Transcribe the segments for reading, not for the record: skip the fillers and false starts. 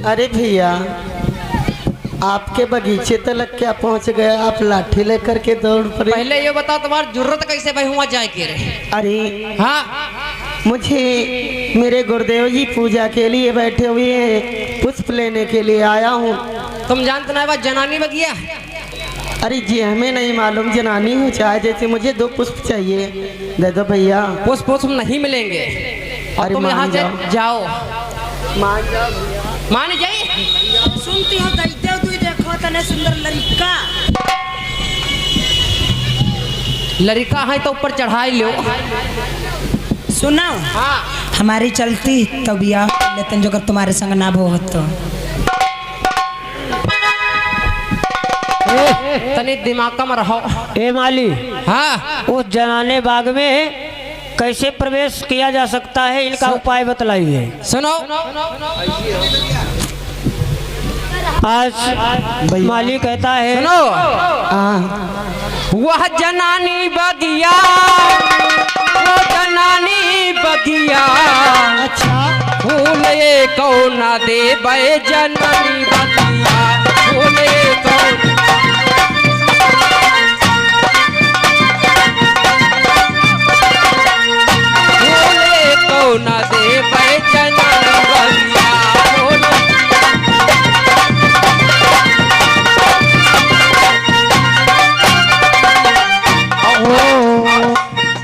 अरे भैया आपके बगीचे तक क्या पहुंच गए? आप लाठी लेकर के दौड़ पड़े। पहले ये बताओ तुम्हारी जरूरत कैसे भाई हुआ जाए के रे? अरे हाँ मुझे मेरे गुरुदेव जी पूजा के लिए बैठे हुए हैं, पुष्प लेने के लिए आया हूँ। तुम जानते ना बात जनानी बगिया? अरे जी हमें नहीं मालूम, जनानी हो चाहे जैसे, मुझे 2 पुष्प चाहिए, दे दो भैया। पुष्प पुष्प नहीं मिलेंगे और अरे तुम यहाँ से जाओ। मान जाओ मान जाइए। सुनती हो दैते तू देखो तने सुंदर लड़का है तो ऊपर चढ़ाई लो। सुनो हाँ हमारी चलती तो बिया लेकिन जो अगर तुम्हारे संग ना भो तो तनी दिमाग में रहो। ए माली, हाँ उस जनाने बाग में कैसे प्रवेश किया जा सकता है, इनका उपाय बतलाइए। सुनो आज माली कहता है सुनो हाँ वह जनानी बगिया, वो जनानी बगिया, अच्छा फूल कौन दे बे जनानी बगिया, फूल कौन ना दे बे जनानी बगिया।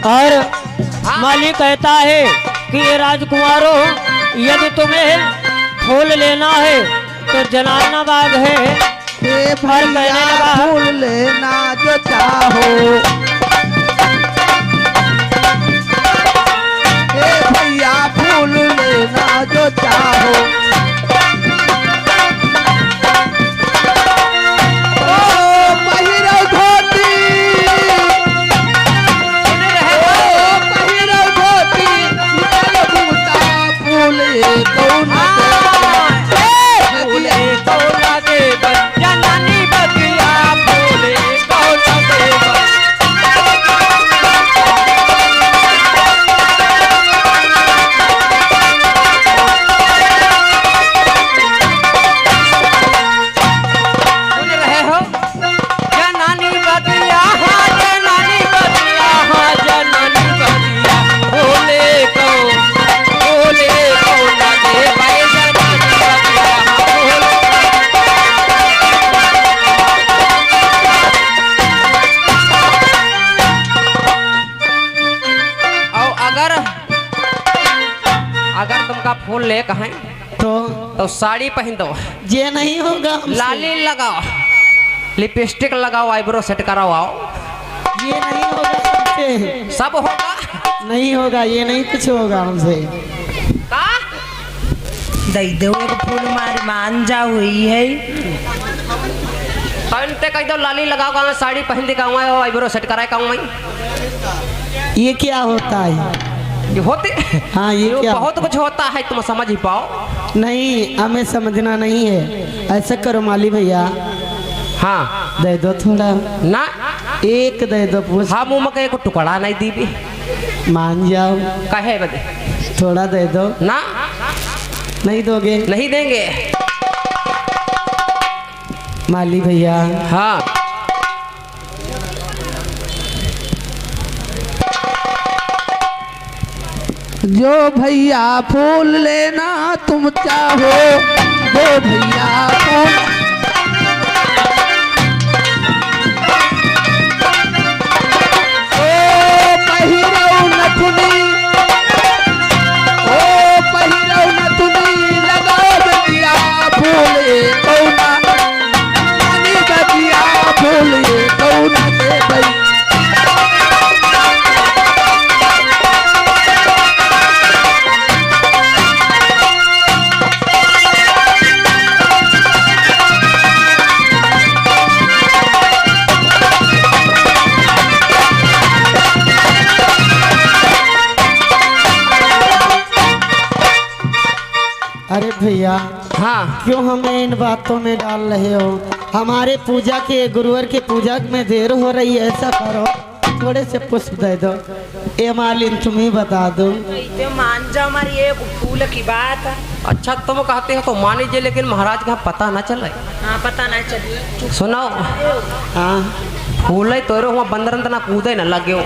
और माली कहता है कि ये राजकुमारों, यदि तुम्हें फूल लेना है तो जनाना बाग है। कहने लगा फूल लेना जो चाहो, भैया फूल लेना जो चाहो, पहिरौ धोती, पहिरौ धोती, निकल बूटा, फूल कौन फूल कौन दे बे जनानी बगिया, फूल कौन दे बे। अगर तुमका फूल ले कहें तो साड़ी पहन दो, ये नहीं होगा हमसे। लाली लगाओ, लिपस्टिक लगाओ, आईब्रो सेट कराओ, ये नहीं होगा हमसे, सब होगा। नहीं होगा, ये नहीं कुछ होगा हमसे। का दई दो एक फूल मार मान जा हुई है। पहनते कह दो लाली लगाओ, साड़ी पहन दिखाऊंगा, आईब्रो सेट कराए कहूँगा। ये क्या होता है? ये होते हाँ ये क्या? बहुत कुछ होता है, तुम समझ ही पाओ। नहीं हमें समझना नहीं है। ऐसा करो माली भैया, हाँ दे दो थोड़ा, ना एक दे दो पुष्प। हाँ मुँह में एक टुकड़ा नहीं दी भी, मान जाओ, कहे बदे थोड़ा दे दो। ना नहीं दोगे? नहीं देंगे। माली भैया हाँ जो भैया फूल लेना तुम चाहो, जो भैया फूल, ओ पहिरौ नथुनी, ओ पहिरौ नथुनी, लगाओ बगिया फूल कौना, रानी बगिया फूल कौना दे भई। अरे भैया हाँ क्यों हमें इन बातों में डाल रहे हो? हमारे पूजा के गुरुवर के पूजा में देर हो रही है। ऐसा करो थोड़े से पुष्प दे दो, ये मालिन तुम ही बता दो। तो मान जाओ हमारी ये फूल की बात। अच्छा तुम कहते हो तो मान लीजिए, लेकिन महाराज का पता ना चले। हाँ पता नहीं चलिए। सुनो, हाँ फूल ही तोरो हुआ बंदर ना कूदे न लगे हो।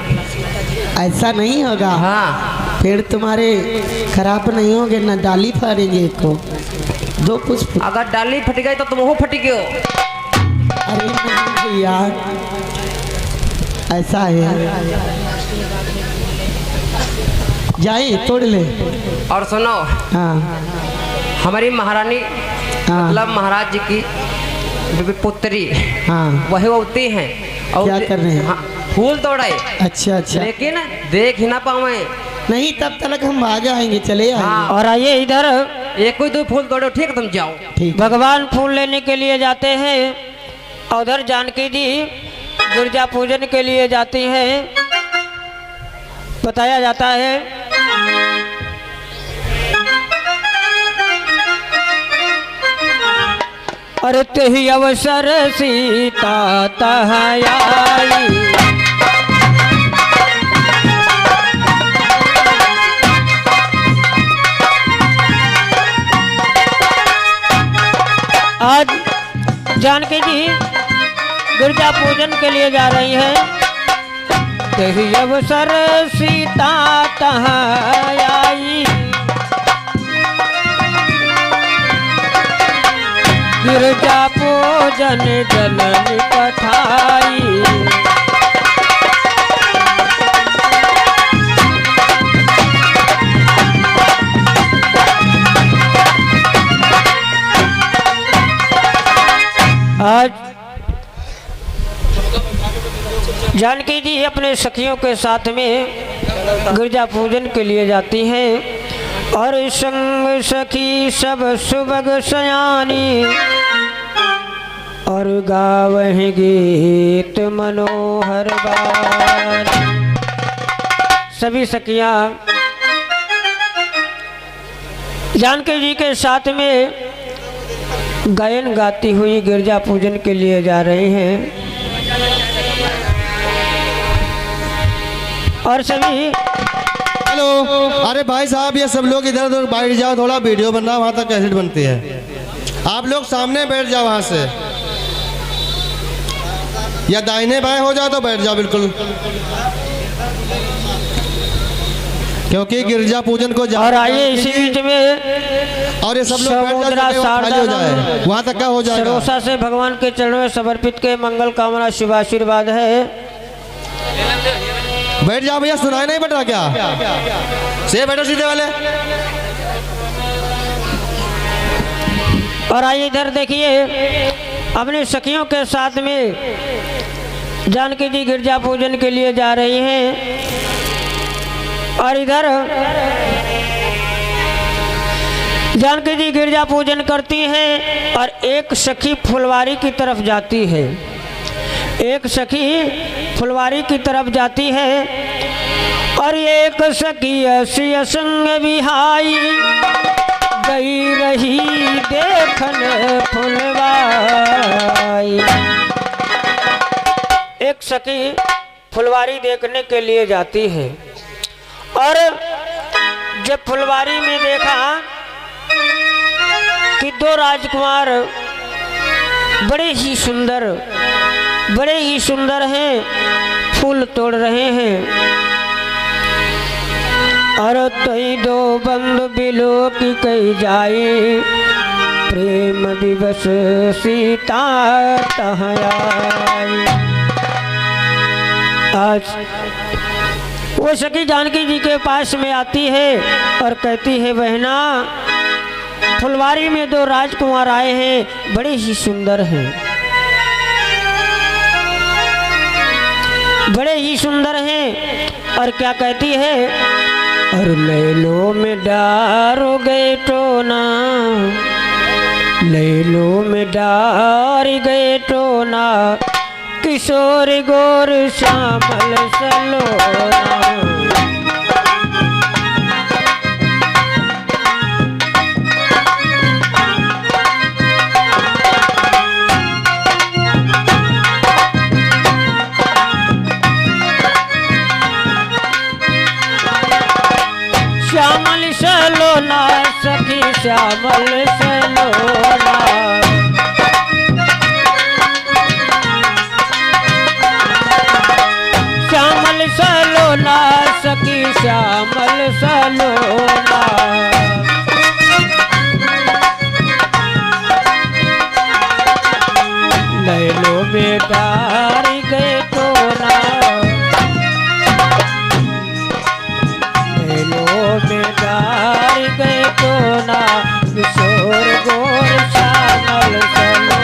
ऐसा नहीं होगा। हाँ पेड़ तुम्हारे खराब नहीं होंगे ना, डाली फाड़ेंगे को दो पुष्प। अगर डाली फट गई तो तुम वो फट गए हो। अरे नहीं यार, ऐसा है, जाइए तोड़ ले। और सुनो, हाँ हमारी महारानी हाँ। मतलब महाराज जी की पुत्री हाँ वही होती हैं। और क्या कर रहे हैं? हाँ, फूल तोड़े, अच्छा अच्छा। लेकिन देख ही ना पावे। नहीं तब तक हम आ जाएंगे, चले आएंगे। हाँ। और आइए इधर, एक कोई दो फूल तोड़ो, ठीक तुम जाओ। ठीक। भगवान फूल लेने के लिए जाते हैं। उधर जानकी जी गिरजा पूजन के लिए जाती हैं। बताया जाता है अरे तेही अवसर सीता तहाई। आज जानकी जी गिरजा पूजन के लिए जा रही है। तेही अवसर सीता तहाँ आई। गिरजा पूजन जनन पठाई। आज जानकी जी अपने सखियों के साथ में गिरजा पूजन के लिए जाती हैं। और संग सखी सब सुबग सयानी, और गावहि गीत मनोहर बार। सभी सखियां जानकी जी के साथ में गायन गाती हुई गिरजा पूजन के लिए जा रही हैं। और सभी हेलो, अरे भाई साहब ये सब लोग इधर उधर बैठ जाओ, थोड़ा वीडियो बन रहा है, वहाँ तक कैसेट बनती है। आप लोग सामने बैठ जाओ वहाँ से, या दाहिने बाएं हो जाओ तो बैठ जाओ बिल्कुल, क्योंकि गिरजा पूजन को जा। और आइए इसी बीच में और ये सब लोग बैठ समुद्रा जाओ, खाली हो जाए, वहाँ तक का हो जाएगा। सरोसा से भगवान के चरणों में समर्पित के मंगल कामना शुभ आशीर्वाद है। बैठ जाओ भैया, सुनाई नहीं पड़ रहा क्या? से बैठो सीधे वाले। और आइए इधर देखिए, अपने सखियों के साथ में जानकी जी गिरजा पूजन के लिए जा रही हैं। और इधर जानकी जी गिरजा पूजन करती हैं और एक सखी फुलवारी की तरफ जाती है। एक सखी फुलवारी की तरफ जाती है और एक सखी असी संग बिहाई, गई रही देखन फुलवारी। एक सखी फुलवारी देखने के लिए जाती है और जब फुलवारी में देखा कि दो राजकुमार बड़े ही सुंदर हैं, फूल तोड़ रहे हैं। और तई दो बंद बिलो की कही जाए, प्रेम विवश सीता तहाँ आई। आज वो सखी जानकी जी के पास में आती है और कहती है, बहना फुलवारी में दो राजकुमार आए हैं, बड़े ही सुंदर हैं, बड़े ही सुंदर हैं। और क्या कहती है, और लैलो में डारो गए टोना, लैलो में डार गए टोना, किशोर गोर श्यामल सलोना। सलोना सखी श्यामल सलोना। श्यामल सलोना सखी श्यामल सलोना। लैलो में डार गए तो ना, लैलो में डार गए तो ना, किशोर गोर श्यामल सलोना।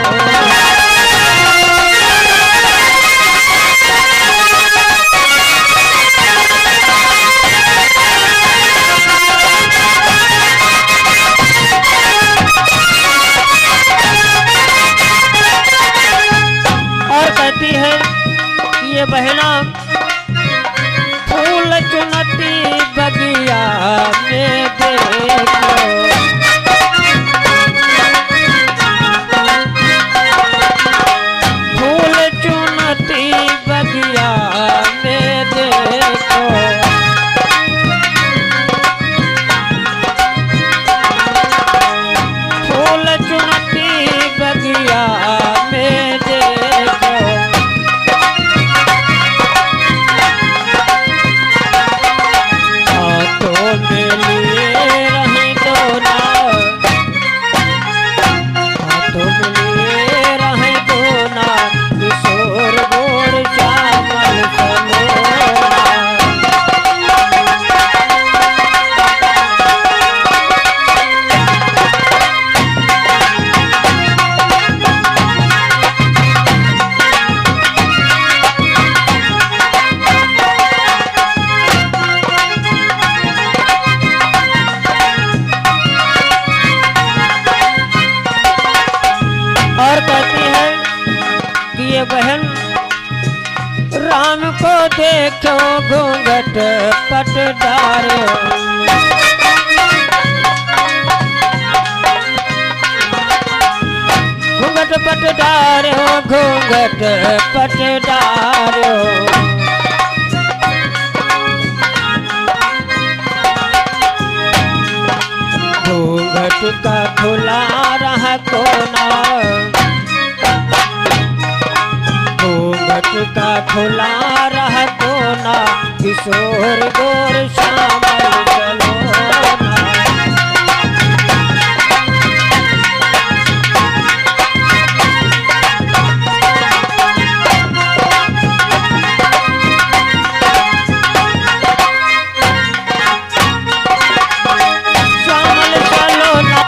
और कहती है कि ये बहना फूल चुनती बगिया में देखो, फूल चुनती बगिया में देखो। फूल चुनती बगिया में देखो। हाथों में लिए रही दोना, हाथों में लिए रही दोना, किशोर गोर श्यामल सलोना। और कहती है कि ये बहन राम को देखो घूंघट पट डारे, घूंघट पट डारे हो, घूंघट पट डारे हो। घूंघट का खुला रहा कोना, घूंघट का खुला रहा कोना, किशोर गोर श्यामल सलोना। श्यामल सलोना।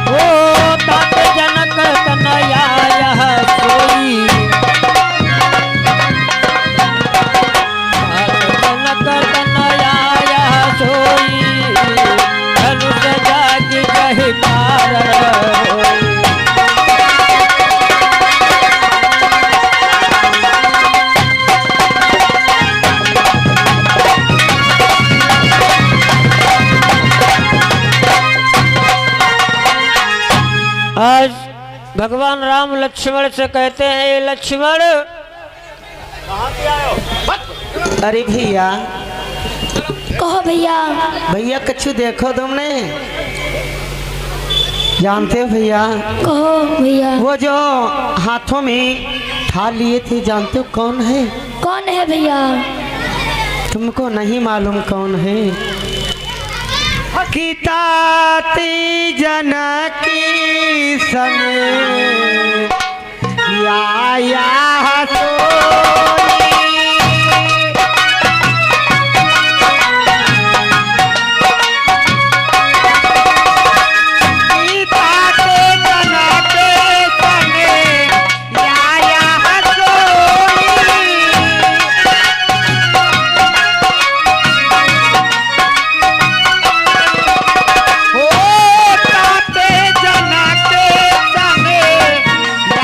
ओ तात जनक कन्हैया यह सोई, तात जनक कन्हैया यह सोई, धनुष जाग जहि पार होई। आज भगवान राम लक्ष्मण से कहते हैं, ये लक्ष्मण अरे भैया, कहो भैया। भैया कछु देखो तुमने, जानते हो भैया कहो भैया। वो जो हाथों में थाल लिए थे, जानते हो कौन है? कौन है भैया? तुमको नहीं मालूम कौन है? कि ताती जनकी संग आया सोई, कि ताती जनकी संग आया सोई। ओ ताते जनके संगे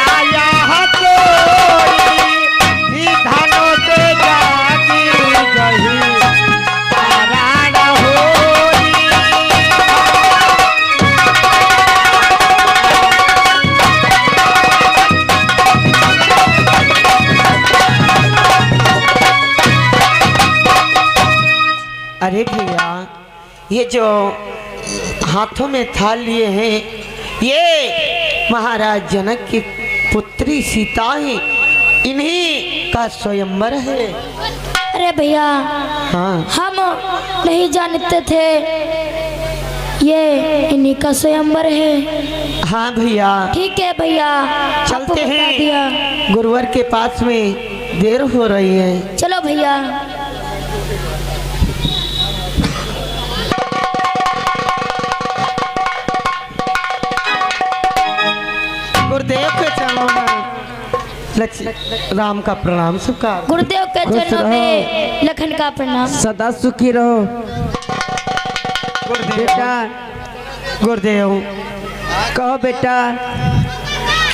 आया सोई, ये जो हाथों में थाल लिए हैं ये महाराज जनक की पुत्री सीता ही, इन्हीं का स्वयंवर है। अरे भैया हाँ हम नहीं जानते थे ये इन्हीं का स्वयंवर है। हाँ भैया ठीक है भैया, आपको चलते बता दिया। हैं, गुरुवर के पास में देर हो रही है। चलो भैया। गुरुदेव के चरणों में राम का प्रणाम स्वीकार। गुरुदेव के चरणों में लखन का प्रणाम। सदा सुखी रहो बेटा। गुरुदेव कहो बेटा।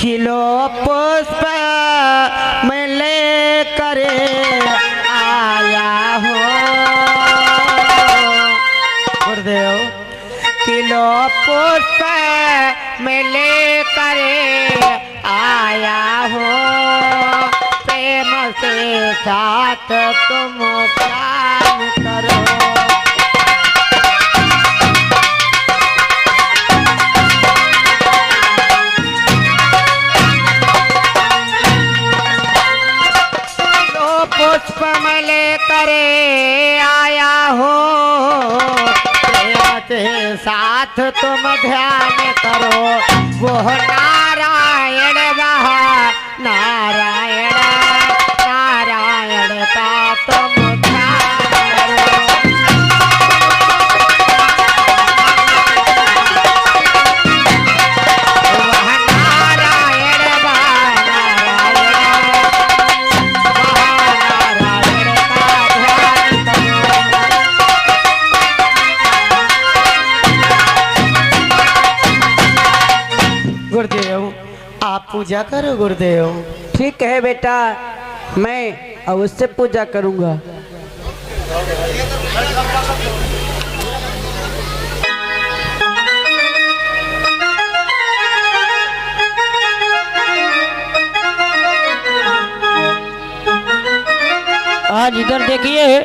किलो पुष्प मैं ले करे आया हूँ। गुरुदेव किलो पुष्प मैं ले करे आया हूँ। प्रेम से साथ तुम प्यार करो। पुष्प मैं लेकर आया हो। प्रेम से साथ तुम ध्यान करो। वो नारायण वहाँ नारायण नारायण का तुम ध्यान करो। वह नारायण वहाँ नारायण गुरुदेव आप पूजा करो। गुरुदेव ठीक है बेटा, मैं अवश्य पूजा करूंगा। आज इधर देखिए,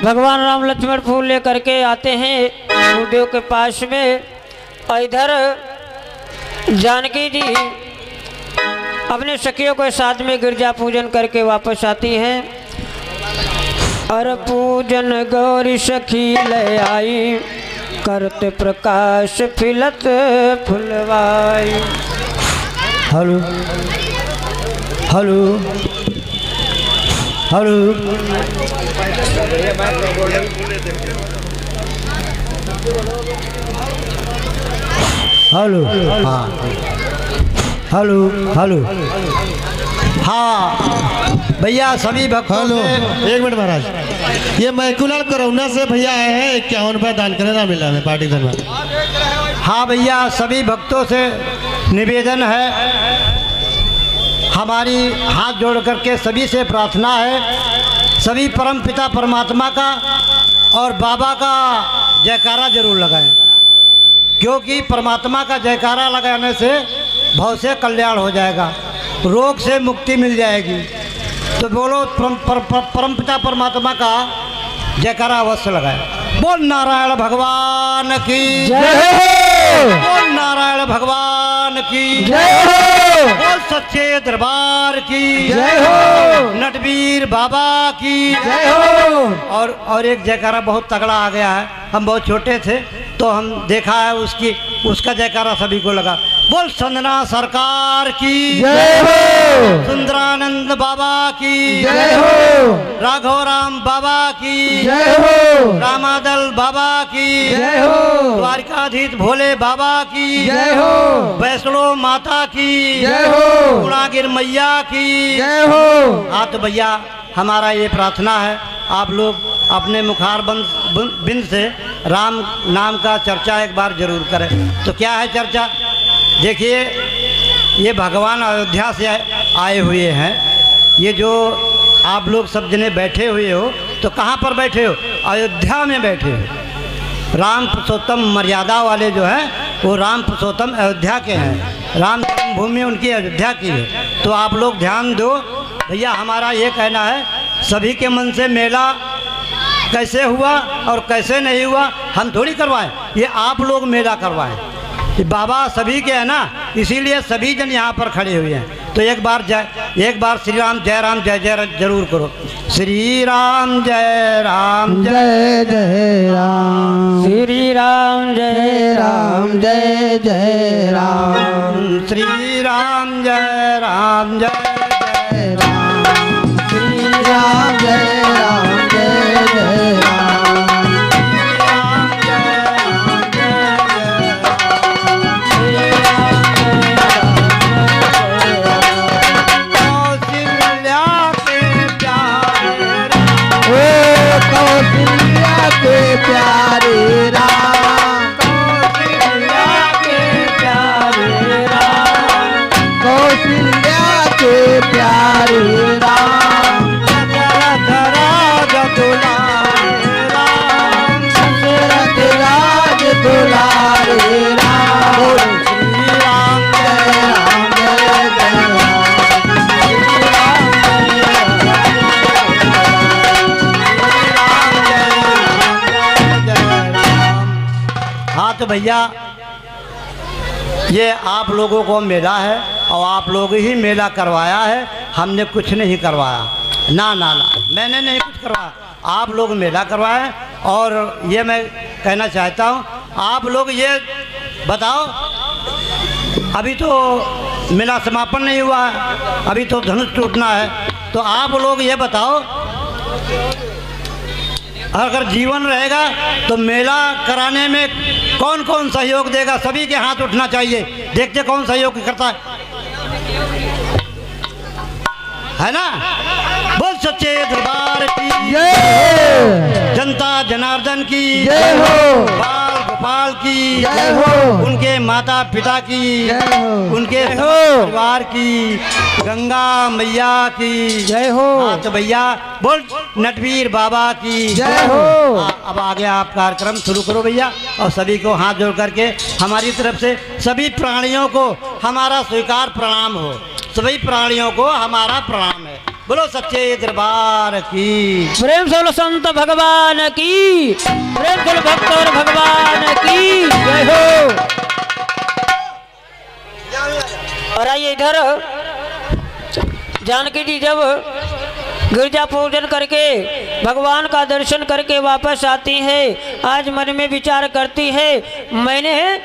भगवान राम लक्ष्मण फूल लेकर के आते हैं गुरुदेव के पास में, और इधर जानकी जी अपने सखियों के साथ में गिरजा पूजन करके वापस आती हैं। और पूजन गौरी सखी ले आई, करते प्रकाश फिलत फुलवाई। Hello hello hello. हेलो हाँ हेलो हेलो हाँ भैया सभी भक्तों हेलो से- एक मिनट महाराज, ये मैकुलाल करौना से भैया आए हैं, 51 रुपये दान करें ना मिला हमें पार्टी धन्यवाद। हाँ भैया सभी भक्तों से निवेदन है, हमारी हाथ जोड़ करके सभी से प्रार्थना है, सभी परम पिता परमात्मा का और बाबा का जयकारा जरूर लगाएं, क्योंकि परमात्मा का जयकारा लगाने से भव से कल्याण हो जाएगा, रोग से मुक्ति मिल जाएगी। तो बोलो परम पिता परमात्मा का जयकारा अवश्य लगाएं। बोल नारायण भगवान की जय हो। बोल नारायण भगवान की जय हो। बोल सच्चे दरबार की जय हो। नटवीर बाबा की जय हो। और एक जयकारा बहुत तगड़ा आ गया है, हम बहुत छोटे थे तो हम देखा है उसका जयकारा सभी को लगा। बोल संजना सरकार की जय हो। सुंदरानंद बाबा की जय हो। राघव राम बाबा की जय हो। रामादल बाबा की जय हो। द्वारकाधीश भोले बाबा की जय हो। वैष्णो माता की जय हो। गुणागिर मैया की जय हो। हाँ तो भैया हमारा ये प्रार्थना है, आप लोग अपने मुखार बिंद से राम नाम का चर्चा एक बार जरूर करें। तो क्या है चर्चा? देखिए, ये भगवान अयोध्या से आए हुए हैं। ये जो आप लोग सब जने बैठे हुए हो, तो कहाँ पर बैठे हो? अयोध्या में बैठे हो। राम पुरुषोत्तम मर्यादा वाले जो हैं वो राम पुरुषोत्तम अयोध्या के हैं, राम जन्मभूमि उनकी अयोध्या की है। तो आप लोग ध्यान दो भैया, हमारा ये कहना है, सभी के मन से मेला कैसे हुआ और कैसे नहीं हुआ हम थोड़ी करवाएं, ये आप लोग मेला करवाएं। ये बाबा सभी के हैं ना, इसीलिए सभी जन यहाँ पर खड़े हुए हैं। तो एक बार श्री राम जय जय जरूर करो। श्री राम जय जय राम, श्री राम जय राम जय जय राम, श्री राम जय राम जय जय राम, श्री राम जय राम जय जय राम, कौशल्या के प्यारे राम, कौशल्या के प्यारे राम, कौशल्या के प्यारे राम, दशरथ राज दुलारे राम, दशरथ राज दुलारे राम। बोलो श्री राम जय राम जय जय राम, श्री राम हाँ तो भैया ये आप लोगों को मेला है और आप लोग ही मेला करवाया है, हमने कुछ नहीं करवाया। ना ना ना, मैंने नहीं कुछ करवाया, आप लोग मेला करवाए। और ये मैं कहना चाहता हूँ, आप लोग ये बताओ, अभी तो मेला समापन नहीं हुआ है, अभी तो धनुष टूटना है। तो आप लोग ये बताओ, अगर जीवन रहेगा तो मेला कराने में कौन कौन सहयोग देगा? सभी के हाथ उठना चाहिए, देखते कौन सहयोग करता है ना। बोल सच्चे दरबार की जय, जनता जनार्दन की जय हो, बाल गोपाल की जय हो, उनके माता पिता की जय हो, उनके परिवार की, गंगा मैया की जय हो। हाँ तो भैया बोल नटवीर बाबा की जय हो। अब आगे आप कार्यक्रम शुरू करो भैया, और सभी को हाथ जोड़ करके हमारी तरफ से सभी प्राणियों को हमारा स्वीकार प्रणाम हो। सभी प्राणियों को हमारा प्रणाम है। बोलो सच्चे दरबार की, प्रेम से बोलो संत भगवान की, प्रेम से बोलो भक्त और भगवान की जय हो। और आइए इधर, जानकी जी जब गिरजा पूजन करके भगवान का दर्शन करके वापस आती है, आज मन में विचार करती है, मैंने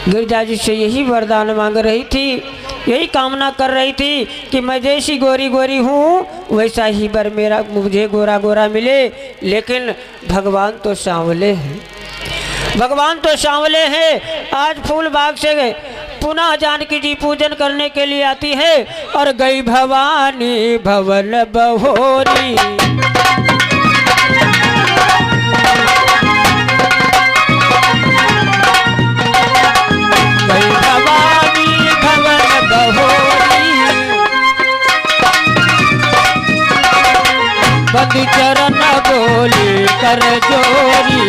गिरजा जी से यही वरदान मांग रही थी, यही कामना कर रही थी कि मैं जैसी गोरी गोरी हूँ वैसा ही बर मेरा मुझे गोरा गोरा मिले। लेकिन भगवान तो सांवले हैं, भगवान तो सांवले हैं। आज फूल बाग से पुनः जानकी जी पूजन करने के लिए आती है, और गई भवानी भवन बहोरी, गई भवानी भवन बहोरी, बंदी चरण बोली कर जोरी,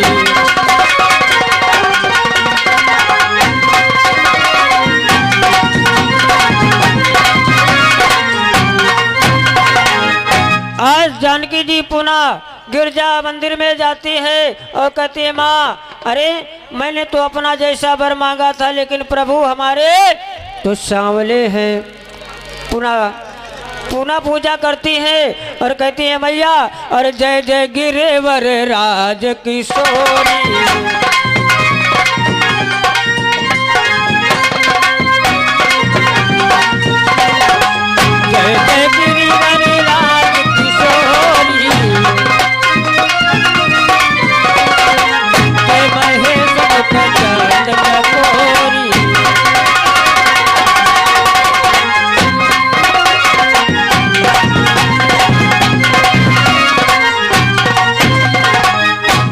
आज जानकी जी पुनः गिरजा मंदिर में जाती है और कहती है, माँ अरे मैंने तो अपना जैसा वर मांगा था, लेकिन प्रभु हमारे तो सांवले हैं। पुनः पूजा करती है और कहती है, मैया और जय जय गिरिवर राज किशोरी, जय जय गिरिवर राज किशोरी, जय महेश मुख चंद चकोरी।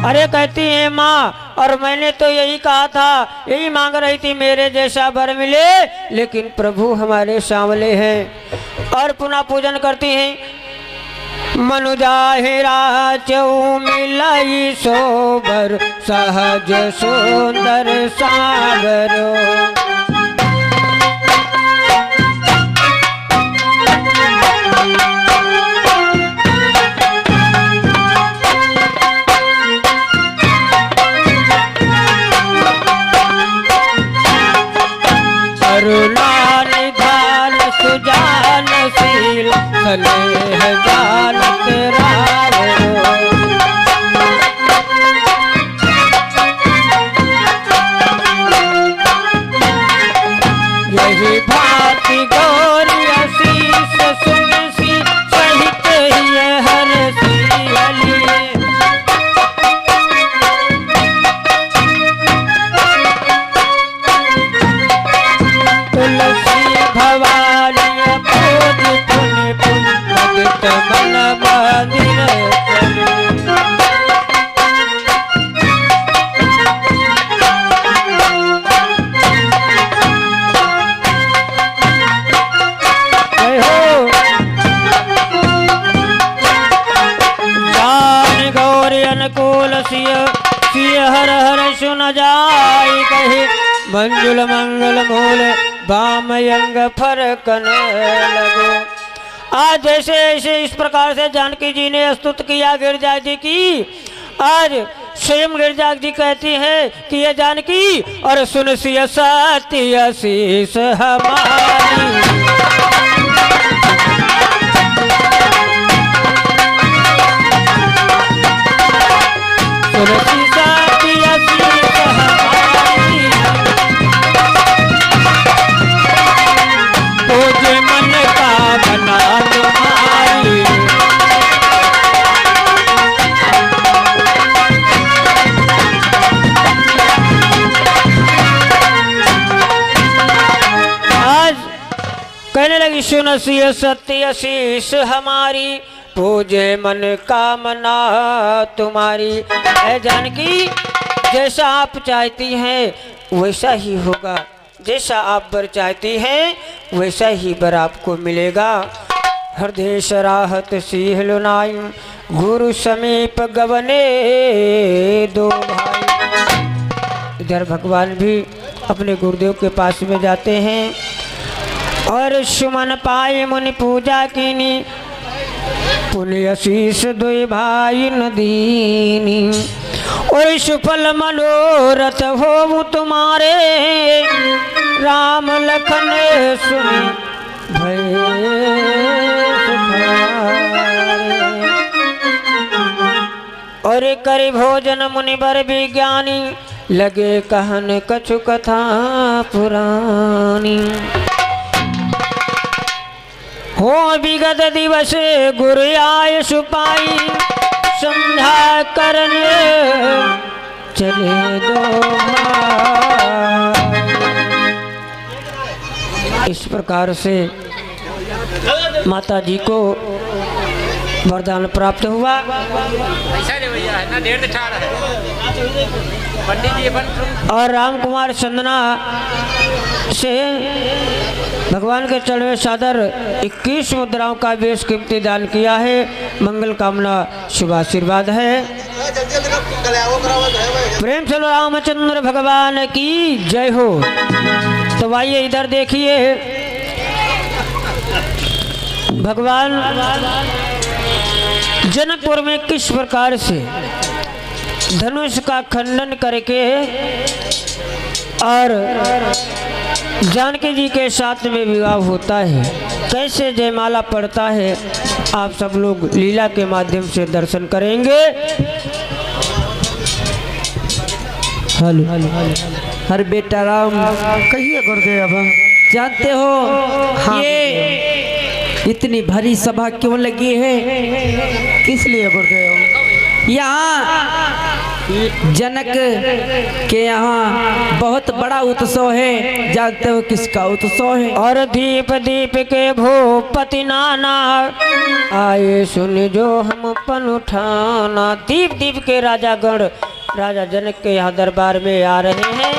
अरे कहती है माँ, और मैंने तो यही कहा था, यही मांग रही थी मेरे जैसा वर मिले, लेकिन प्रभु हमारे सांवले हैं। और पुनः पूजन करती हैं, मनुजाहिरा चऊ मिलाई सोबर सहज सुंदर सागरो, करुणा निधान सुजानशील स्नेह जानत रावरो। यही भांति गौरी आशीष सुनसी सहित ही हर सियली। तुलसी भवानी पूज पुण्य पुण्य मन मंदिर अनुकूल सिय हर हर सुन जाय कहे मंजुल मंगल मूल बाम यंग फरकन लगो। आज जैसे ऐसे इस प्रकार से जानकी जी ने स्तुत किया गिरजा जी की। आज स्वयं गिरजा जी कहती है कि ये जानकी और सुन सिय सत्य शीस हमारी। तुलसी सत्य शीस हमारी, पूज मन का बना तुम्हारी। आज कहने लगी सुन सिय सत्य शीस हमारी, पूजे मन कामना तुम्हारी। ऐ जानकी जैसा आप चाहती हैं वैसा ही होगा, जैसा आप वर चाहती हैं वैसा ही वर आपको मिलेगा। हृदय सराहत सीह लुनाई, गुरु समीप गवने दो भाई। इधर भगवान भी अपने गुरुदेव के पास में जाते हैं और सुमन पाए मुनि पूजा कीनी, पुण्य शीश दुई भाई नदीनी। और सुफल मनोरथ हो तुम्हारे, राम लखन सुनि भय सुखारे। और करि भोजन मुनि बर विज्ञानी, लगे कहन कछु कथा पुरानी। हो विगत दिवस गुरु आय सुपाई, संध्या करन चले दो भाई। इस प्रकार से माता जी को वरदान प्राप्त हुआ। और राम कुमार चंदना से भगवान के चरण में सादर 21 मुद्राओं का बेश कीमती दान किया है। मंगल कामना शुभ आशीर्वाद है। प्रेम से रामचंद्र भगवान की जय हो। तो आइए इधर देखिए, भगवान जनकपुर में किस प्रकार से धनुष का खंडन करके और जानकी जी के साथ में विवाह होता है, कैसे जयमाला पड़ता है, आप सब लोग लीला के माध्यम से दर्शन करेंगे। हेलो हर बेटा राम, कहिए गुरुदेव। जानते हो हाँ, ये इतनी भरी सभा क्यों लगी है? किस लिए गुरुदेव? यहाँ जनक के यहाँ बहुत बड़ा उत्सव है। जानते हो किसका उत्सव है? और दीप दीप के भूपति नाना, आए सुन जो हम पन उठाना। दीप दीप के राजा गण राजा जनक के यहाँ दरबार में आ रहे हैं।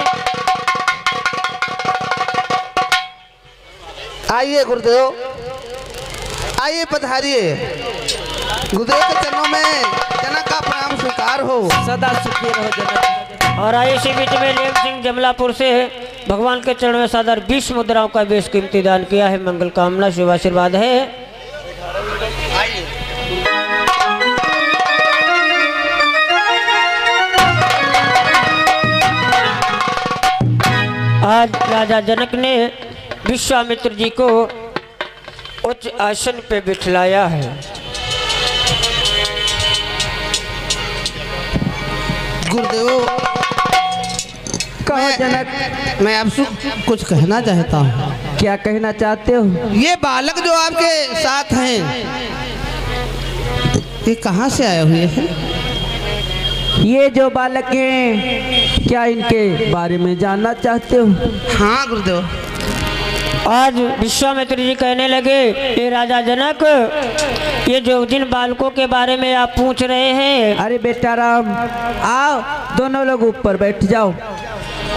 आइए गुरुदेव, आइए पधारिए। गुरुदेव के चरणों में जनक का प्रणाम स्वीकार हो। सदा सुखी रहो जनक। और आइए इसी बीच में लेम सिंह जमलापुर से भगवान के चरण में सादर 20 मुद्राओं का बेश कीमती दान किया है। मंगल कामना शुभ आशीर्वाद है। आज राजा जनक ने विश्वामित्र जी को उच्च आसन पे बिठलाया है। गुरुदेव, कहो जनक, मैं आपसे कुछ कहना चाहता हूँ। क्या कहना चाहते हो? ये बालक जो आपके साथ हैं, ये कहाँ से आए हुए हैं? ये जो बालक हैं, क्या इनके बारे में जानना चाहते हो? हाँ गुरुदेव। आज विश्वामित्र जी कहने लगे, ये राजा जनक, ये जो जिन बालकों के बारे में आप पूछ रहे हैं, अरे बेटा राम, आओ दोनों लोग ऊपर बैठ जाओ।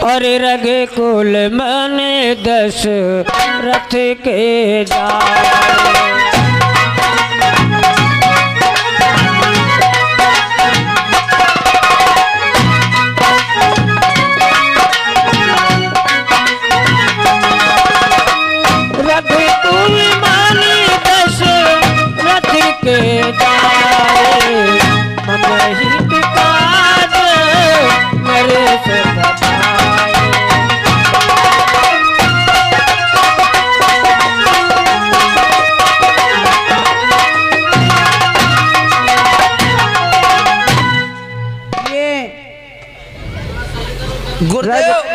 अरे रघे कुल मन दस रथ के जाए, रघे कुल मन दस रथ के जाए, ममहित काज मेरे से बताए।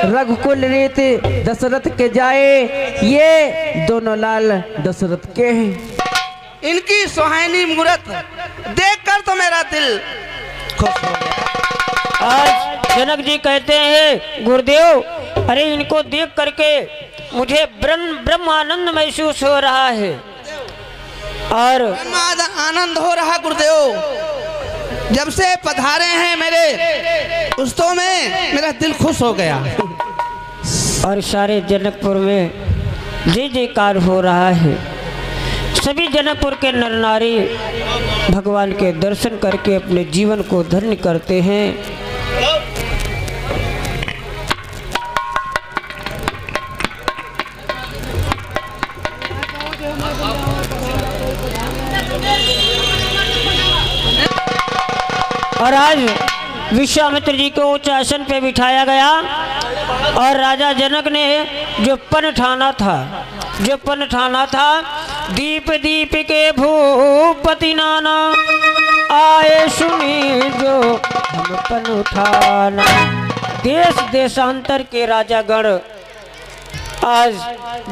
रघुकुल रीति दशरथ के जाए, ये दोनों लाल दशरथ के हैं। इनकी सुहानी मूरत देखकर तो मेरा दिल खुश हो गया। आज जनक जी कहते हैं, गुरुदेव, अरे इनको देख करके मुझे ब्रह्मानंद महसूस हो रहा है। और आनंद हो रहा गुरुदेव, जब से पधारे हैं मेरे उस्तों में मेरा दिल खुश हो गया। और सारे जनकपुर में जय जयकार हो रहा है। सभी जनकपुर के नर नारी भगवान के दर्शन करके अपने जीवन को धन्य करते हैं। और आज विश्वामित्र जी को उच्च आसन पे बिठाया गया और राजा जनक ने जो पन ठाना था, दीप दीप के भूपति नाना, आए सुनी जो हम पन उठाना। देश देशांतर के राजागण आज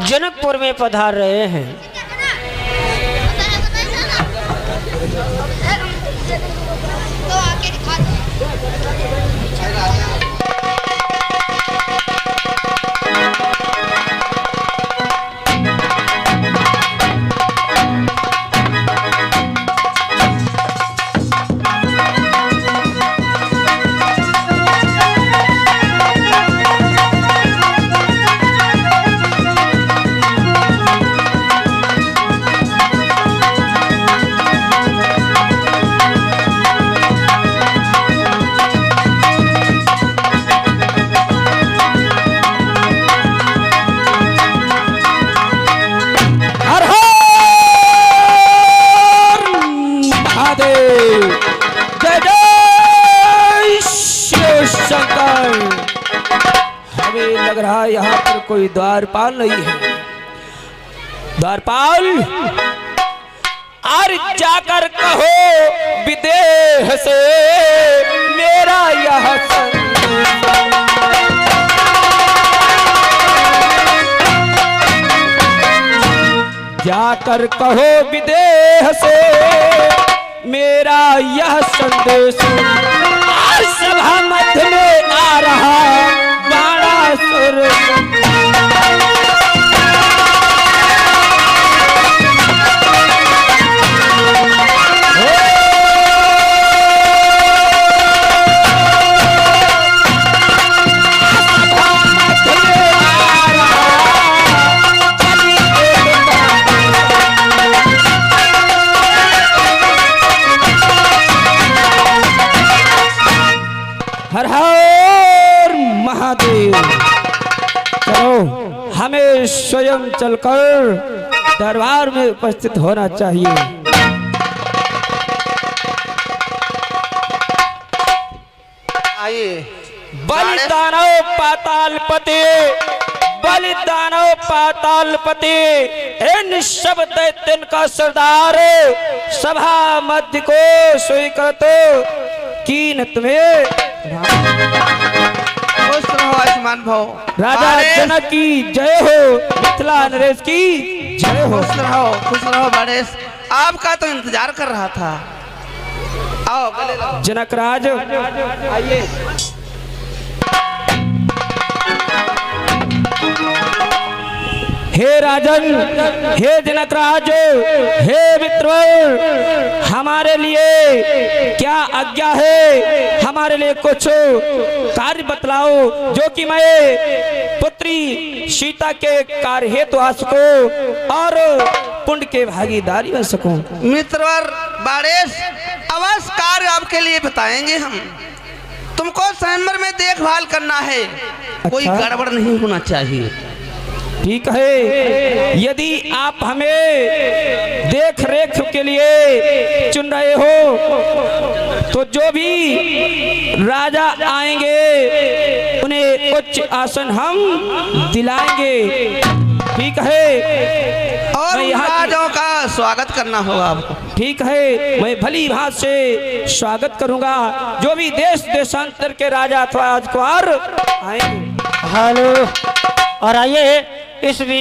जनकपुर में पधार रहे हैं। यहाँ पर कोई द्वारपाल नहीं है। द्वारपाल, और जाकर कहो विदेह से मेरा यह जाकर कहो विदेह से मेरा यह संदेश। सभा मध्य में आ रहा बाणासुर, हर हर महादेव। चलो, हमें स्वयं चलकर दरबार में उपस्थित होना चाहिए। आइए। बलि दानव पाताल पते बलि दानव पातालपति इन सब दैत्यन का सरदार सभा मध्य को स्वीकृत कीन तुम्हें खुश रहो आयुष्मान भव। राजा बाड़ेश, जनक की जय हो, मिथिला नरेश की जय हो। खुश रहो बाड़ेश, आपका तो इंतजार कर रहा था। आओ गले लगाओ। जनक राज आइए। हे राजन, हे जनक राज, हे मित्रवर, हमारे लिए क्या आज्ञा है? हमारे लिए कुछ कार्य बतलाओ जो कि मैं पुत्री सीता के कार्य हेतु आ सकूं और पुण्य के भागीदारी बन सकूं। मित्रवर बाड़ेश, अवश्य कार्य आपके लिए बताएंगे हम। तुमको स्वयंवर में देखभाल करना है, कोई गड़बड़ नहीं होना चाहिए। ठीक है, यदि आप हमें देख रेख के लिए चुन रहे हो तो जो भी राजा आएंगे उन्हें उच्च आसन हम दिलाएंगे। ठीक है, और मैं यहाँ राजाओं का स्वागत करना होगा आपको। ठीक है, मैं भली भांति से स्वागत करूंगा जो भी देश देशांतर के राजा अथवा राजकुमार आएंगे। हेलो, और आइए इस बीच